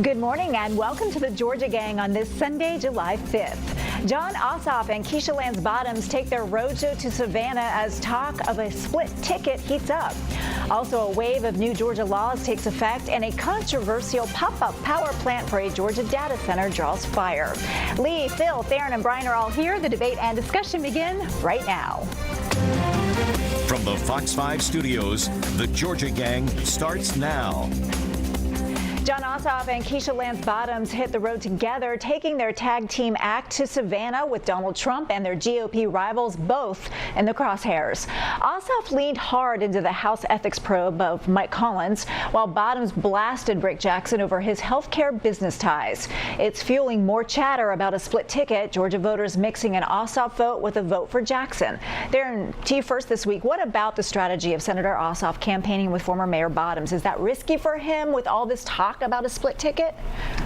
Good morning and welcome to the Georgia Gang on this Sunday, July 5th. Jon Ossoff and Keisha Lance Bottoms take their roadshow to Savannah as talk of a split ticket heats up. Also, a wave of new Georgia laws takes effect and a controversial pop-up power plant for a Georgia data center draws fire. Lee, Phil, Theron, and Brian are all here. The debate and discussion begin right now. From the Fox 5 studios, the Georgia Gang starts now. Jon Ossoff and Keisha Lance Bottoms hit the road together, taking their tag team act to Savannah with Donald Trump and their GOP rivals both in the crosshairs. Ossoff leaned hard into the House ethics probe of Mike Collins, while Bottoms blasted Rick Jackson over his healthcare business ties. It's fueling more chatter about a split ticket, Georgia voters mixing an Ossoff vote with a vote for Jackson. Theron, to you first this week, what about the strategy of Senator Ossoff campaigning with former Mayor Bottoms? Is that risky for him with all this talk about a split ticket?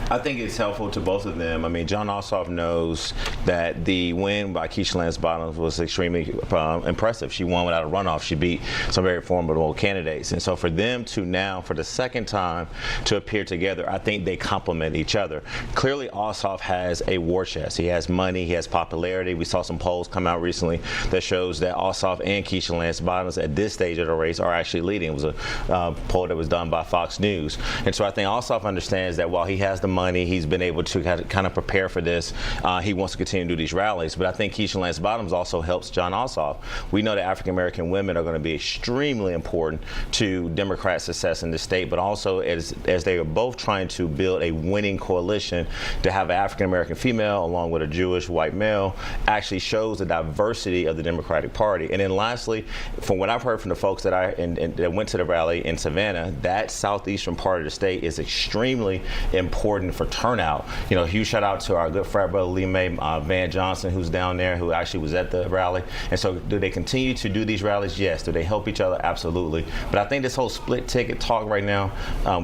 I think it's helpful to both of them. I mean, Jon Ossoff knows that the win by Keisha Lance Bottoms was extremely impressive. She won without a runoff. She beat some very formidable candidates. And so for them to now, for the second time, to appear together, I think they complement each other. Clearly, Ossoff has a war chest. He has money. He has popularity. We saw some polls come out recently that shows that Ossoff and Keisha Lance Bottoms at this stage of the race are actually leading. It was a poll that was done by Fox News. And so I think Ossoff understands that while he has the money, he's been able to kind of prepare for this. He wants to continue to do these rallies. But I think Keisha Lance Bottoms also helps Jon Ossoff. We know that African-American women are going to be extremely important to Democrat success in the state, but also as they are both trying to build a winning coalition, to have an African-American female along with a Jewish white male actually shows the diversity of the Democratic Party. And then lastly, from what I've heard from the folks that that went to the rally in Savannah, that southeastern part of the state is extremely important for turnout. You know, huge shout out to our good frat brother Lee May Van Johnson, who's down there, who actually was at the rally. And so do they continue to do these rallies? Yes. Do they help each other? Absolutely. But I think this whole split ticket talk right now,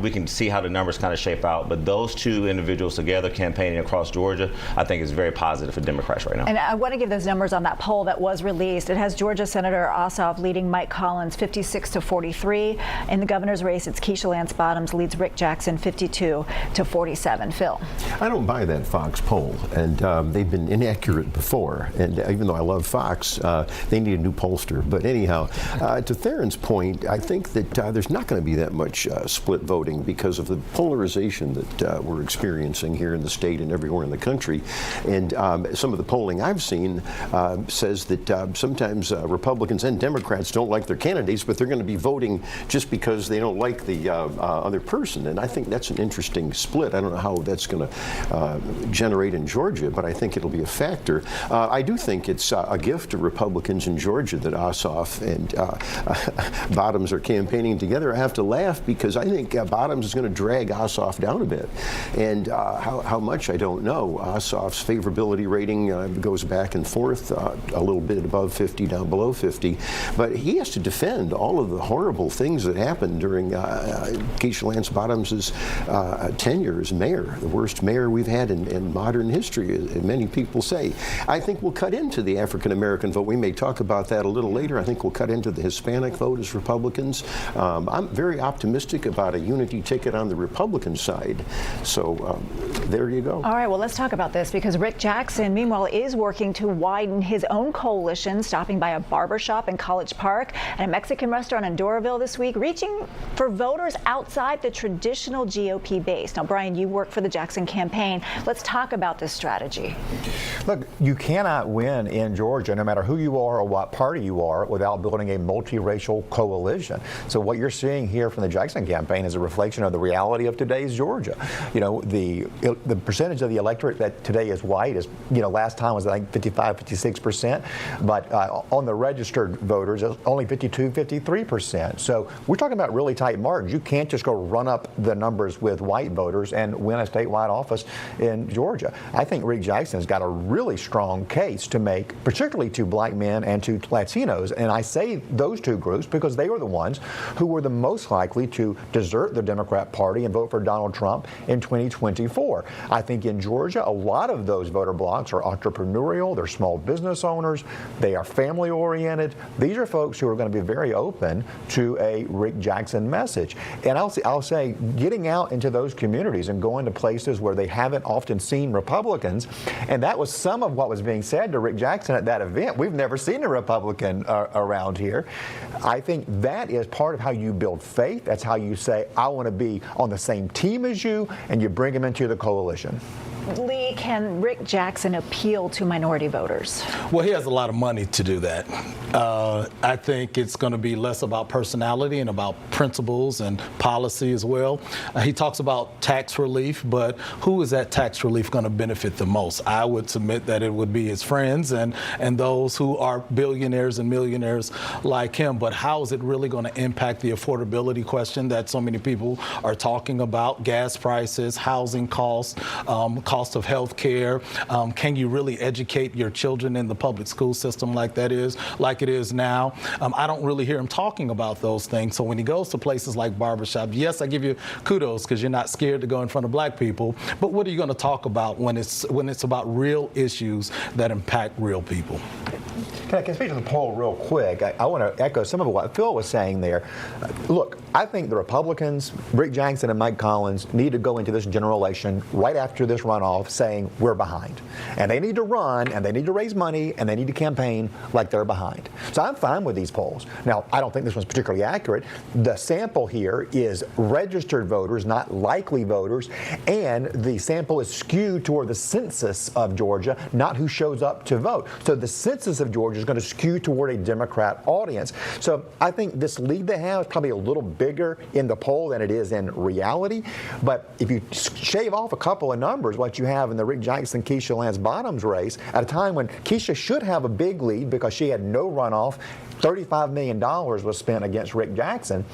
we can see how the numbers kind of shape out. But those two individuals together campaigning across Georgia, I think is very positive for Democrats right now. And I want to give those numbers on that poll that was released. It has Georgia Senator Ossoff leading Mike Collins 56-43. In the governor's race, it's Keisha Lance Bottoms leads Rick Jackson 52-47. Phil. I don't buy that Fox poll, and they've been inaccurate before. And even though I love Fox, they need a new pollster. But anyhow, to Theron's point, I think that there's not going to be that much split voting because of the polarization that we're experiencing here in the state and everywhere in the country. And some of the polling I've seen says that sometimes Republicans and Democrats don't like their candidates, but they're going to be voting just because they don't like the other person. And I think that's an interesting split. I don't know how that's going to generate in Georgia, but I think it'll be a factor. I do think it's a gift to Republicans in Georgia that Ossoff and Bottoms are campaigning together. I have to laugh because I think Bottoms is going to drag Ossoff down a bit. And how much, I don't know. Ossoff's favorability rating goes back and forth, a little bit above 50, down below 50. But he has to defend all of the horrible things that happened during Keisha Lance Bottoms' tenure as mayor, the worst mayor we've had in modern history, as many people say. I think we'll cut into the African-American vote. We may talk about that a little later. I think we'll cut into the Hispanic vote as Republicans. I'm very optimistic about a unity ticket on the Republican side. So there you go. All right, well, let's talk about this because Rick Jackson, meanwhile, is working to widen his own coalition, stopping by a barbershop in College Park and a Mexican restaurant in Doraville this week, reaching for voters outside the traditional GOP base. Now, Brian, you work for the Jackson campaign. Let's talk about this strategy. Look, you cannot win in Georgia, no matter who you are or what party you are, without building a multiracial coalition. So what you're seeing here from the Jackson campaign is a reflection of the reality of today's Georgia. You know, the percentage of the electorate that today is white is, you know, last time was I think 55, 56%, but on the registered voters, it's only 52, 53%. So we're talking about really tight margins. You can't just go run up the numbers with white voters and win a statewide office in Georgia. I think Rick Jackson's got a really strong case to make, particularly to black men and to Latinos. And I say those two groups because they were the ones who were the most likely to desert the Democrat Party and vote for Donald Trump in 2024. I think in Georgia, a lot of those voter blocs are entrepreneurial, they're small business owners, they are family oriented. These are folks who are going to be very open to a Rick Jackson message. And I'll say getting getting out into those communities and going to places where they haven't often seen Republicans. And that was some of what was being said to Rick Jackson at that event. We've never seen a Republican around here. I think that is part of how you build faith. That's how you say, I want to be on the same team as you, and you bring them into the coalition. Lee, can Rick Jackson appeal to minority voters? Well, he has a lot of money to do that. I think it's going to be less about personality and about principles and policy as well. He talks about tax relief, but who is that tax relief going to benefit the most? I would submit that it would be his friends and those who are billionaires and millionaires like him. But how is it really going to impact the affordability question that so many people are talking about? Gas prices, housing costs, cost of health care. Can you really educate your children in the public school system like it is now? I don't really hear him talking about those things. So when he goes to places like barbershop, yes, I give you kudos because you're not scared to go in front of black people. But what are you going to talk about when it's about real issues that impact real people? Can I speak to the poll real quick? I want to echo some of what Phil was saying there. Look, I think the Republicans, Rick Jackson and Mike Collins, need to go into this general election right after this runoff saying we're behind. And they need to run, and they need to raise money, and they need to campaign like they're behind. So I'm fine with these polls. Now, I don't think this one's particularly accurate. The sample here is registered voters, not likely voters, and the sample is skewed toward the census of Georgia, not who shows up to vote. So the census of Georgia is going to skew toward a Democrat audience. So I think this lead they have is probably a little bigger in the poll than it is in reality. But if you shave off a couple of numbers, what you have in the Rick Jackson, Keisha Lance Bottoms race, at a time when Keisha should have a big lead because she had no runoff, $35 million was spent against Rick Jackson,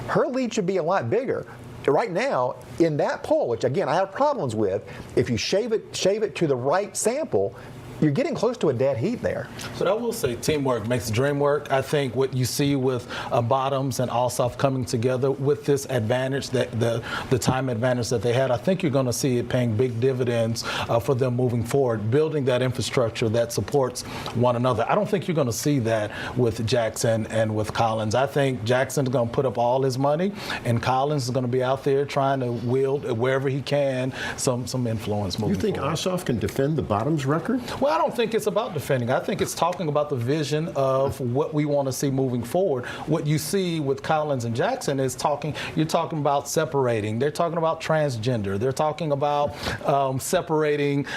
her lead should be a lot bigger. Right now, in that poll, which again I have problems with, if you shave it to the right sample, you're getting close to a dead heat there. But I will say teamwork makes the dream work. I think what you see with Bottoms and Ossoff coming together with this advantage, that the time advantage that they had, I think you're going to see it paying big dividends for them moving forward, building that infrastructure that supports one another. I don't think you're going to see that with Jackson and with Collins. I think Jackson's going to put up all his money, and Collins is going to be out there trying to wield wherever he can some influence moving forward. You think Ossoff can defend the Bottoms record? Well, I don't think it's about defending. I think it's talking about the vision of what we want to see moving forward. What you see with Collins and Jackson is you're talking about separating. They're talking about transgender. They're talking about separating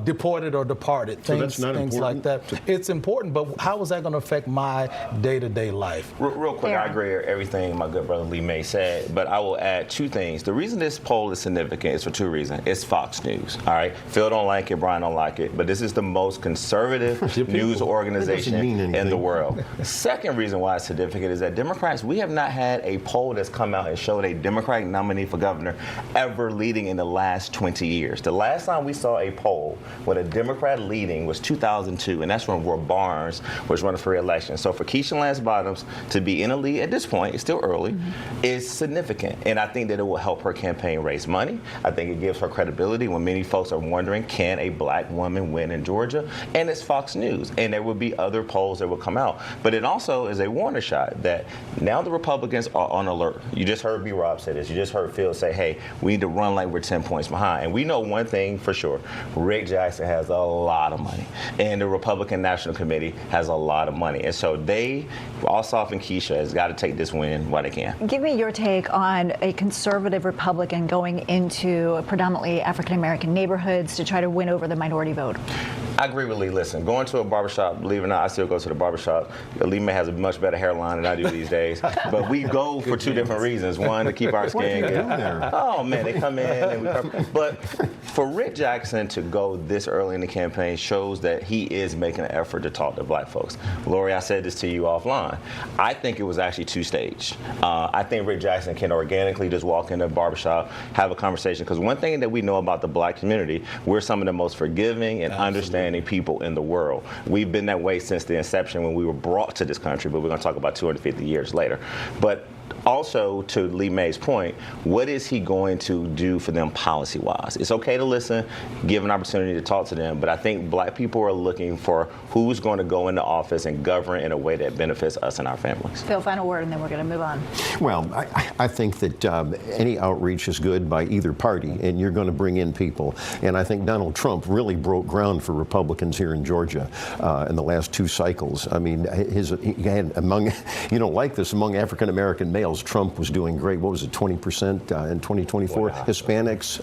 deported or departed, things like that. It's important, but how is that going to affect my day-to-day life? Real quick, I agree with everything my good brother Lee May said, but I will add two things. The reason this poll is significant is for two reasons. It's Fox News, all right? Phil don't like it, Brian don't like it, but this is the most conservative news organization in the world. The second reason why it's significant is that Democrats, we have not had a poll that's come out and showed a Democratic nominee for governor ever leading in the last 20 years. The last time we saw a poll with a Democrat leading was 2002, and that's when Roy Barnes was running for re-election. So for Keisha Lance Bottoms to be in a lead at this point, it's still early, is significant. And I think that it will help her campaign raise money. I think it gives her credibility when many folks are wondering, can a black woman win in Georgia? And it's Fox News. And there will be other polls that will come out. But it also is a warning shot that now the Republicans are on alert. You just heard B. Rob say this. You just heard Phil say, hey, we need to run like we're 10 points behind. And we know one thing for sure. Rick Jackson has a lot of money. And the Republican National Committee has a lot of money. And so Ossoff and Keisha, has got to take this win while they can. Give me your take on a conservative Republican going into predominantly African-American neighborhoods to try to win over the minority vote. I agree with Lee. Listen, going to a barbershop, believe it or not, I still go to the barbershop. Lee May has a much better hairline than I do these days. But we go for two different reasons. One, to keep our skin good. Oh, man, they come in. But for Rick Jackson to go this early in the campaign shows that he is making an effort to talk to black folks. Lori, I said this to you offline. I think it was actually two-staged. I think Rick Jackson can organically just walk into a barbershop, have a conversation. Because one thing that we know about the black community, we're some of the most forgiving and understanding people in the world. We've been that way since the inception when we were brought to this country, but we're going to talk about 250 years later. But also, to Lee May's point, what is he going to do for them policy-wise? It's okay to listen, give an opportunity to talk to them, but I think black people are looking for who's going to go into office and govern in a way that benefits us and our families. Phil, final word, and then we're going to move on. Well, I think that any outreach is good by either party, and you're going to bring in people. And I think Donald Trump really broke ground for Republicans here in Georgia in the last 2 cycles. I mean, he had among, you don't like this, among African American males, Trump was doing great. What was it, 20% in 2024? Wow. Hispanics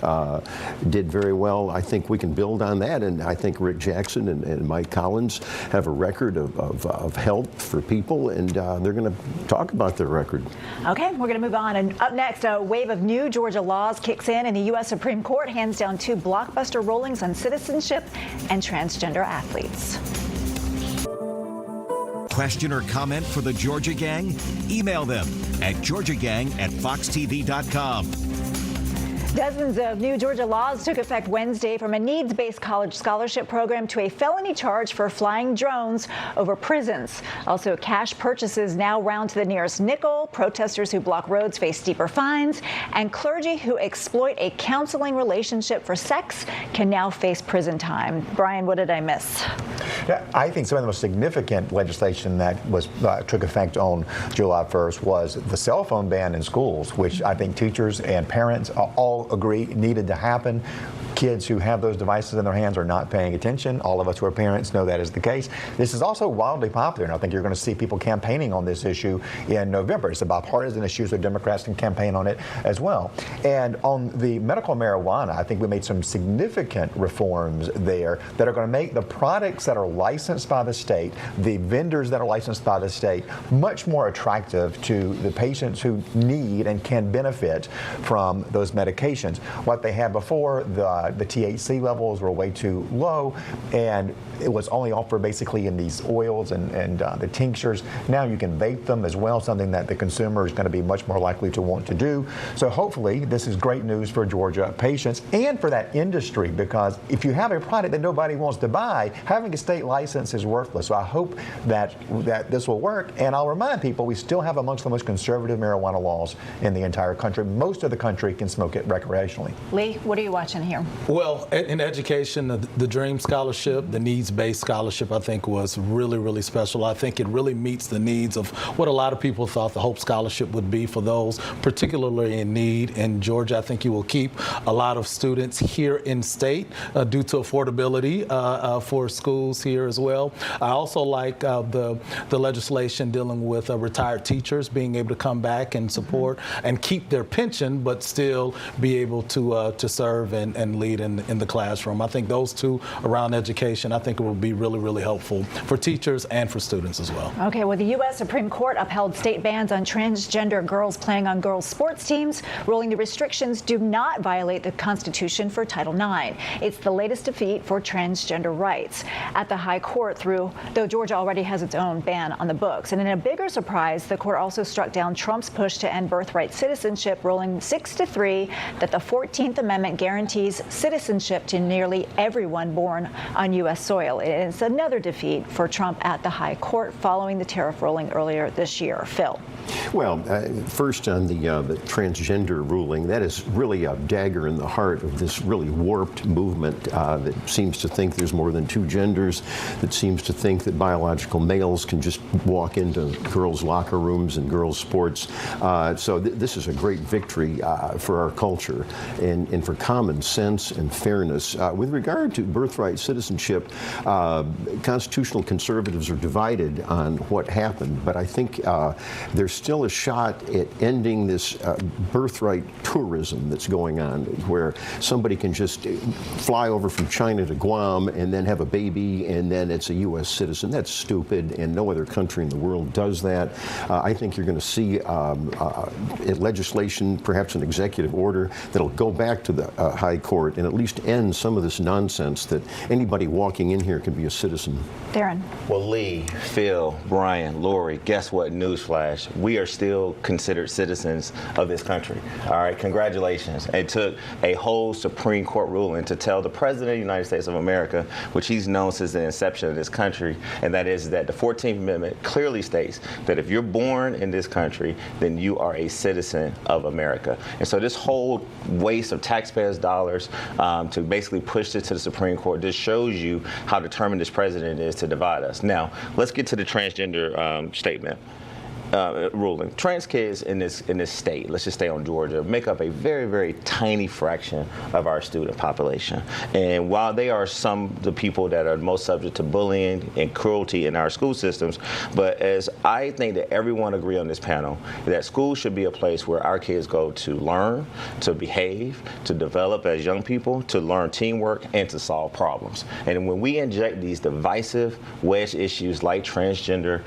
did very well. I think we can build on that, and I think Rick Jackson and Mike Collins have a record of help for people, and they're going to talk about their record. Okay, we're going to move on. And up next, a wave of new Georgia laws kicks in, and the U.S. Supreme Court hands down 2 blockbuster rulings on citizenship and transgender athletes. Question or comment for the Georgia Gang? Email them at georgiagang@foxtv.com. Dozens of new Georgia laws took effect Wednesday, from a needs-based college scholarship program to a felony charge for flying drones over prisons. Also, cash purchases now round to the nearest nickel. Protesters who block roads face steeper fines, and clergy who exploit a counseling relationship for sex can now face prison time. Brian, what did I miss? Yeah, I think some of the most significant legislation that took effect on July 1st was the cell phone ban in schools, which I think teachers and parents all agree needed to happen. Kids who have those devices in their hands are not paying attention. All of us who are parents know that is the case. This is also wildly popular, and I think you're going to see people campaigning on this issue in November. It's a bipartisan issue, so Democrats can campaign on it as well. And on the medical marijuana, I think we made some significant reforms there that are going to make the products that are licensed by the state, the vendors that are licensed by the state, much more attractive to the patients who need and can benefit from those medications. What they had before, the THC levels were way too low, and it was only offered basically in these oils and the tinctures. Now you can vape them as well, something that the consumer is going to be much more likely to want to do. So hopefully this is great news for Georgia patients and for that industry, because if you have a product that nobody wants to buy, having a state license is worthless. So I hope that this will work. And I'll remind people, we still have amongst the most conservative marijuana laws in the entire country. Most of the country can smoke it recreationally. Lee, what are you watching here? Well, in education, the Dream Scholarship, the needs-based scholarship, I think was really, really special. I think it really meets the needs of what a lot of people thought the Hope Scholarship would be for those particularly in need. In Georgia, I think you will keep a lot of students here in state due to affordability for schools here as well. I also like the legislation dealing with retired teachers being able to come back and support and keep their pension, but still be able to serve and lead in the classroom. I think those two around education, I think it will be really, really helpful for teachers and for students as well. Okay, well, the U.S. Supreme Court upheld state bans on transgender girls playing on girls' sports teams, ruling the restrictions do not violate the Constitution for Title IX. It's the latest defeat for transgender rights at the High Court, though Georgia already has its own ban on the books. And in a bigger surprise, the court also struck down Trump's push to end birthright citizenship, ruling 6-3 that the 14th Amendment guarantees citizenship to nearly everyone born on U.S. soil. It's another defeat for Trump at the High Court following the tariff ruling earlier this year. Phil. Well, first on the transgender ruling, that is really a dagger in the heart of this really warped movement that seems to think there's more than 2 genders, that seems to think that biological males can just walk into girls' locker rooms and girls' sports. So this is a great victory for our culture and for common sense and fairness. With regard to birthright citizenship, constitutional conservatives are divided on what happened, but I think there's still a shot at ending this birthright tourism that's going on, where somebody can just fly over from China to Guam and then have a baby and then it's a U.S. citizen. That's stupid, and no other country in the world does that. I think you're going to see legislation, perhaps an executive order, that'll go back to the High Court it and at least end some of this nonsense that anybody walking in here can be a citizen? Darren. Well, Lee, Phil, Brian, Lori, guess what? Newsflash. We are still considered citizens of this country. All right, congratulations. It took a whole Supreme Court ruling to tell the President of the United States of America, which he's known since the inception of this country, and that is that the 14th Amendment clearly states that if you're born in this country, then you are a citizen of America. And so this whole waste of taxpayers' dollars to basically push this to the Supreme Court just shows you how determined this president is to divide us. Now, let's get to the transgender statement. Ruling. Trans kids in this state, let's just stay on Georgia, make up a very, very tiny fraction of our student population. And while they are some of the people that are most subject to bullying and cruelty in our school systems, but as I think that everyone agree on this panel, that school should be a place where our kids go to learn, to behave, to develop as young people, to learn teamwork, and to solve problems. And when we inject these divisive wedge issues like transgender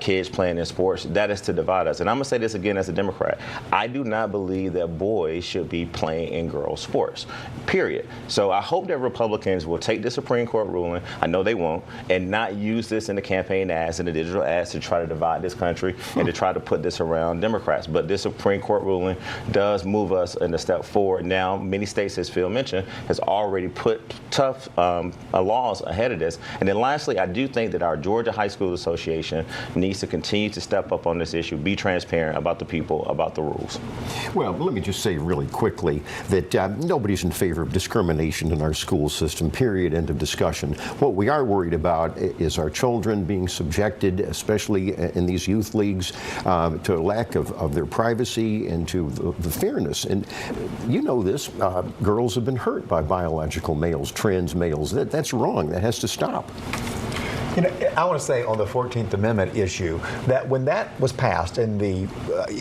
kids playing in sports, that is to divide us. And I'm going to say this again as a Democrat. I do not believe that boys should be playing in girls' sports, period. So I hope that Republicans will take the Supreme Court ruling, I know they won't, and not use this in the campaign ads and the digital ads to try to divide this country and to try to put this around Democrats. But this Supreme Court ruling does move us in a step forward. Now, many states, as Phil mentioned, has already put tough laws ahead of this. And then lastly, I do think that our Georgia High School Association needs to continue to step up on this issue, be transparent about the people, about the rules. Well, let me just say really quickly that nobody's in favor of discrimination in our school system, period, end of discussion. What we are worried about is our children being subjected, especially in these youth leagues, to a lack of their privacy and to the fairness. And you know this, girls have been hurt by biological males, trans males. That's wrong. That has to stop. You know, I want to say on the 14th Amendment issue that when that was passed in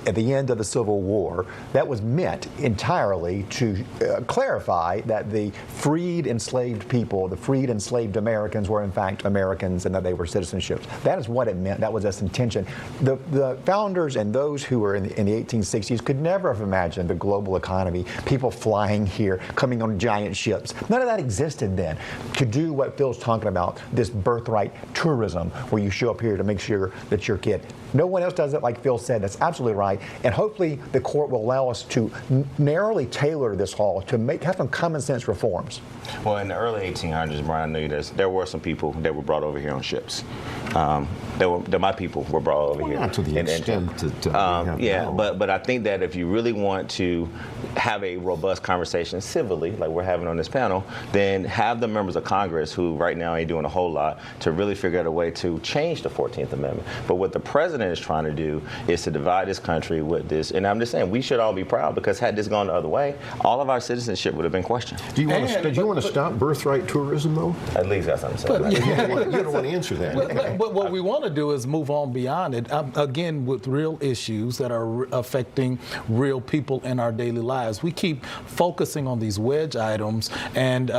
at the end of the Civil War, that was meant entirely to clarify that the freed enslaved people, the freed enslaved Americans were in fact Americans and that they were citizenships. That is what it meant. That was its intention. The founders and those who were in the 1860s could never have imagined the global economy, people flying here, coming on giant ships. None of that existed then. To do what Phil's talking about, this birthright tourism, where you show up here to make sure that your kid. No one else does it, like Phil said. That's absolutely right. And hopefully the court will allow us to narrowly tailor this law to have some common sense reforms. Well, in the early 1800s, Brian, I know this, there were some people that were brought over here on ships. My people were brought over here. Not to the extent that yeah, but I think that if you really want to have a robust conversation civilly, like we're having on this panel, then have the members of Congress, who right now ain't doing a whole lot, to really figure out a way to change the 14th Amendment. But what the president is trying to do is to divide this country with this. And I'm just saying, we should all be proud, because had this gone the other way, all of our citizenship would have been questioned. Do you want to stop birthright tourism, though? At least that's what I'm saying. You don't want to answer that. But what we want to do is move on beyond it, again, with real issues that are affecting real people in our daily lives. We keep focusing on these wedge items, and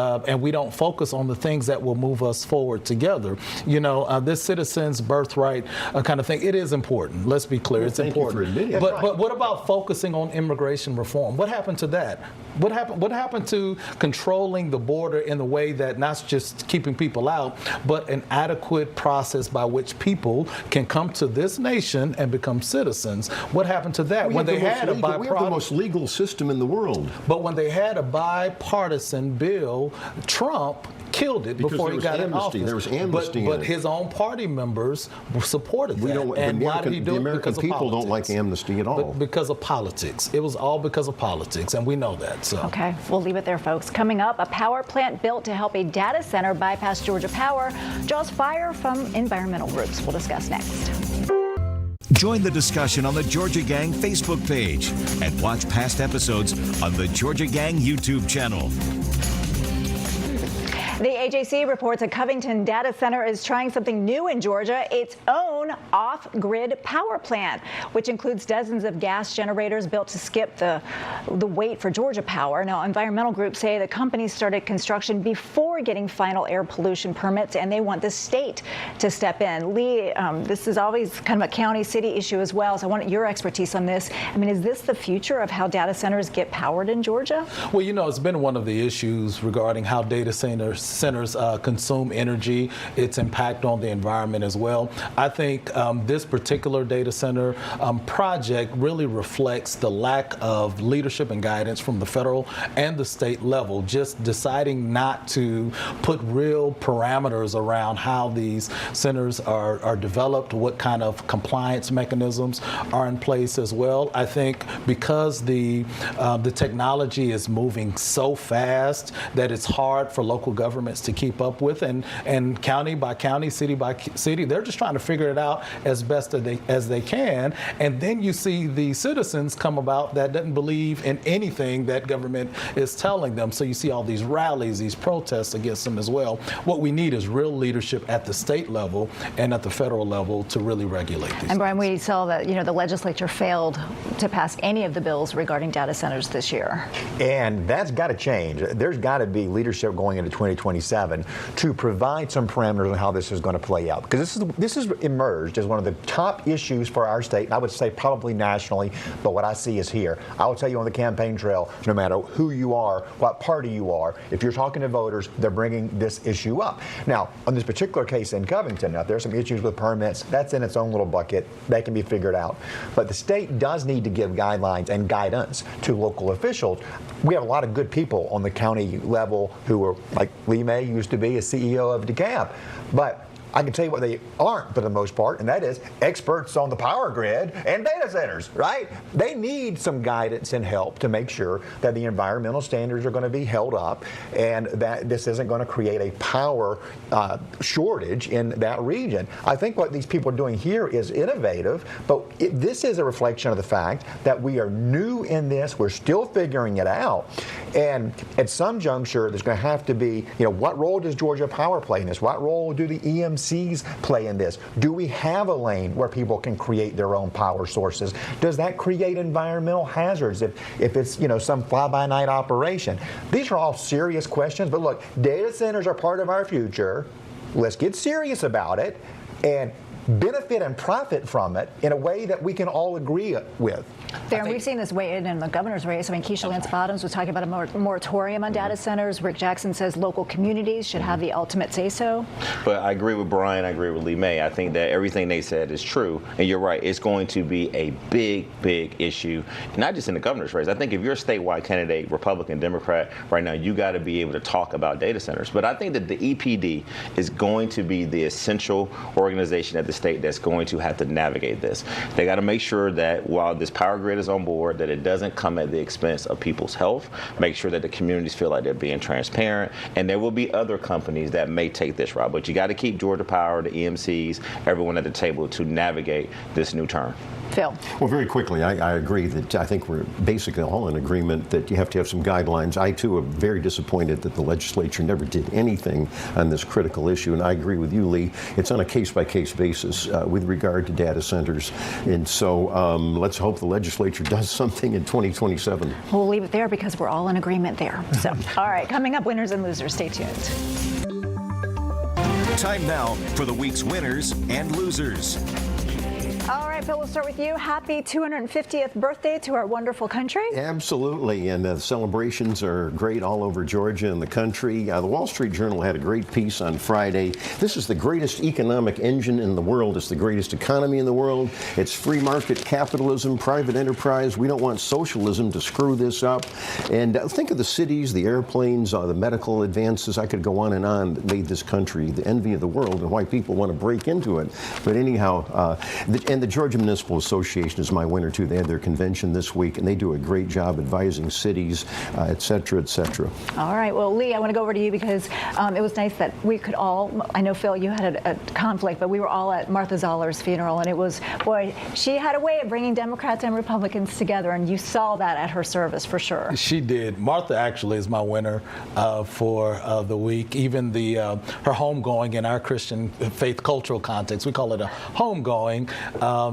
we don't focus on the things that will move us forward together. You know, this citizens' birthright kind of thing, it is important. Let's be clear, it's important. But what about focusing on immigration reform? What happened to that? What happened to controlling the border in the way that not just keeping people out, but an adequate process by which people can come to this nation and become citizens? What happened to that? We have the most legal system in the world. But when they had a bipartisan bill, Trump killed it before he got in office. There was amnesty. But his own party members supported that. And why did he do it? The American people don't like amnesty at all. Because of politics. It was all because of politics, and we know that. So. Okay, we'll leave it there, folks. Coming up, a power plant built to help a data center bypass Georgia Power draws fire from environmental groups. We'll discuss next. Join the discussion on the Georgia Gang Facebook page and watch past episodes on the Georgia Gang YouTube channel. The AJC reports a Covington data center is trying something new in Georgia, its own off-grid power plant, which includes dozens of gas generators built to skip the wait for Georgia Power. Now, environmental groups say the company started construction before getting final air pollution permits, and they want the state to step in. Lee, this is always kind of a county-city issue as well, so I want your expertise on this. I mean, is this the future of how data centers get powered in Georgia? Well, you know, it's been one of the issues regarding how data centers consume energy, its impact on the environment as well. I think this particular data center project really reflects the lack of leadership and guidance from the federal and the state level, just deciding not to put real parameters around how these centers are developed, what kind of compliance mechanisms are in place as well. I think because the technology is moving so fast that it's hard for local governments to keep up with, and county by county, city by city, they're just trying to figure it out as best as they can. And then you see the citizens come about that doesn't believe in anything that government is telling them. So you see all these rallies, these protests against them as well. What we need is real leadership at the state level and at the federal level to really regulate these. And Brian, we saw that, you know, the legislature failed to pass any of the bills regarding data centers this year. And that's got to change. There's got to be leadership going into 2027 to provide some parameters on how this is going to play out. Because this has emerged as one of the top issues for our state, and I would say probably nationally, but what I see is here. I will tell you on the campaign trail, no matter who you are, what party you are, if you're talking to voters, they're bringing this issue up. Now, on this particular case in Covington, now there's some issues with permits. That's in its own little bucket. That can be figured out. But the state does need to give guidelines and guidance to local officials. We have a lot of good people on the county level who are, like Lee May used to be a CEO of DeKalb. But I can tell you what they aren't for the most part, and that is experts on the power grid and data centers, right? They need some guidance and help to make sure that the environmental standards are going to be held up and that this isn't going to create a power shortage in that region. I think what these people are doing here is innovative, but this is a reflection of the fact that we are new in this. We're still figuring it out. And at some juncture, there's going to have to be, you know, what role does Georgia Power play in this? What role do the EMCs play in this? Do we have a lane where people can create their own power sources? Does that create environmental hazards if it's, you know, some fly-by-night operation? These are all serious questions, but look, data centers are part of our future. Let's get serious about it and benefit and profit from it in a way that we can all agree with. Darren, we've seen this weigh in the governor's race. I mean, Keisha Lance Bottoms was talking about a moratorium on data centers. Rick Jackson says local communities should have the ultimate say-so. But I agree with Brian. I agree with Lee May. I think that everything they said is true. And you're right. It's going to be a big, big issue, not just in the governor's race. I think if you're a statewide candidate, Republican, Democrat, right now, you got to be able to talk about data centers. But I think that the EPD is going to be the essential organization at the state that's going to have to navigate this. They got to make sure that while this power grid is on board, that it doesn't come at the expense of people's health. Make sure that the communities feel like they're being transparent. And there will be other companies that may take this route. But you got to keep Georgia Power, the EMCs, everyone at the table to navigate this new term. Phil. Well, very quickly, I agree that I think we're basically all in agreement that you have to have some guidelines. I, too, am very disappointed that the legislature never did anything on this critical issue. And I agree with you, Lee. It's on a case-by-case basis with regard to data centers. And so let's hope the legislature does something in 2027. We'll leave it there because we're all in agreement there. So, all right, coming up, winners and losers. Stay tuned. Time now for the week's winners and losers. All right, Phil, we'll start with you. Happy 250th birthday to our wonderful country. Absolutely, and the celebrations are great all over Georgia and the country. The Wall Street Journal had a great piece on Friday. This is the greatest economic engine in the world. It's the greatest economy in the world. It's free market capitalism, private enterprise. We don't want socialism to screw this up. And think of the cities, the airplanes, the medical advances. I could go on that made this country the envy of the world and why people want to break into it. But anyhow, and the Georgia Georgia Municipal Association is my winner too. They had their convention this week, and they do a great job advising cities, et cetera, et cetera. All right. Well, Lee, I want to go over to you because it was nice that we could all, I know, Phil, you had a conflict, but we were all at Martha Zoller's funeral, and it was, boy, she had a way of bringing Democrats and Republicans together, and you saw that at her service for sure. She did. Martha actually is my winner for the week. Even her homegoing in our Christian faith cultural context, we call it a homegoing,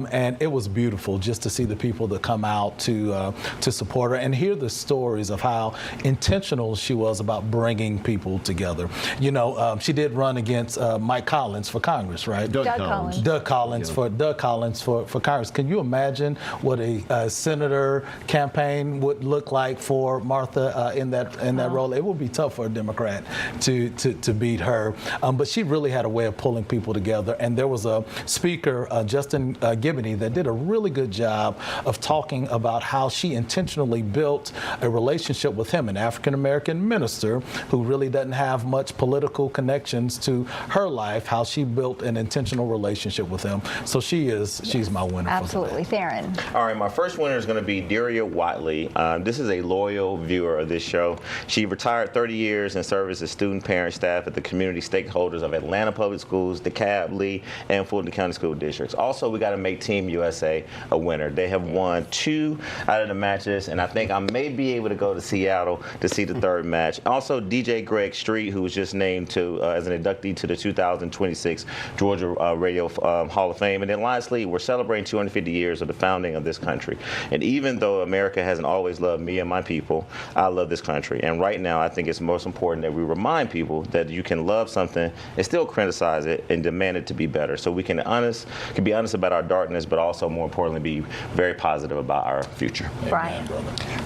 and it was beautiful just to see the people that come out to support her and hear the stories of how intentional she was about bringing people together. You know, she did run against Mike Collins for Congress, right? Doug Collins. Doug Collins for Congress. Can you imagine what a senator campaign would look like for Martha in that role? It would be tough for a Democrat to beat her, but she really had a way of pulling people together. And there was a speaker, Justin Giboney, that did a really good job of talking about how she intentionally built a relationship with him, an African-American minister who really doesn't have much political connections to her life, how she built an intentional relationship with him. So she's my winner. Absolutely. Theron. All right, my first winner is going to be Deria Watley. This is a loyal viewer of this show. She retired 30 years and served as a student, parent, staff at the community stakeholders of Atlanta Public Schools, DeKalb, Lee, and Fulton County School Districts. Also, we got to make Team USA a winner. They have won 2 out of the matches, and I think I may be able to go to Seattle to see the 3rd match. Also, DJ Greg Street, who was just named as an inductee to the 2026 Georgia Radio Hall of Fame. And then lastly, we're celebrating 250 years of the founding of this country. And even though America hasn't always loved me and my people, I love this country. And right now, I think it's most important that we remind people that you can love something and still criticize it and demand it to be better. So we can be honest about our darkness, but also more importantly, be very positive about our future. Brian.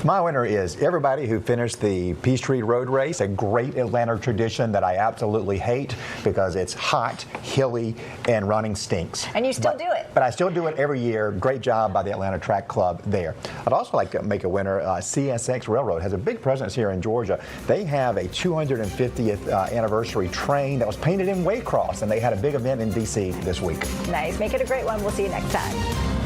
My winner is everybody who finished the Peachtree Road Race, a great Atlanta tradition that I absolutely hate because it's hot, hilly, and running stinks. And you still do it. But I still do it every year. Great job by the Atlanta Track Club there. I'd also like to make a winner. CSX Railroad has a big presence here in Georgia. They have a 250th anniversary train that was painted in Waycross, and they had a big event in D.C. this week. Nice. Make it a great one. We'll see you next time.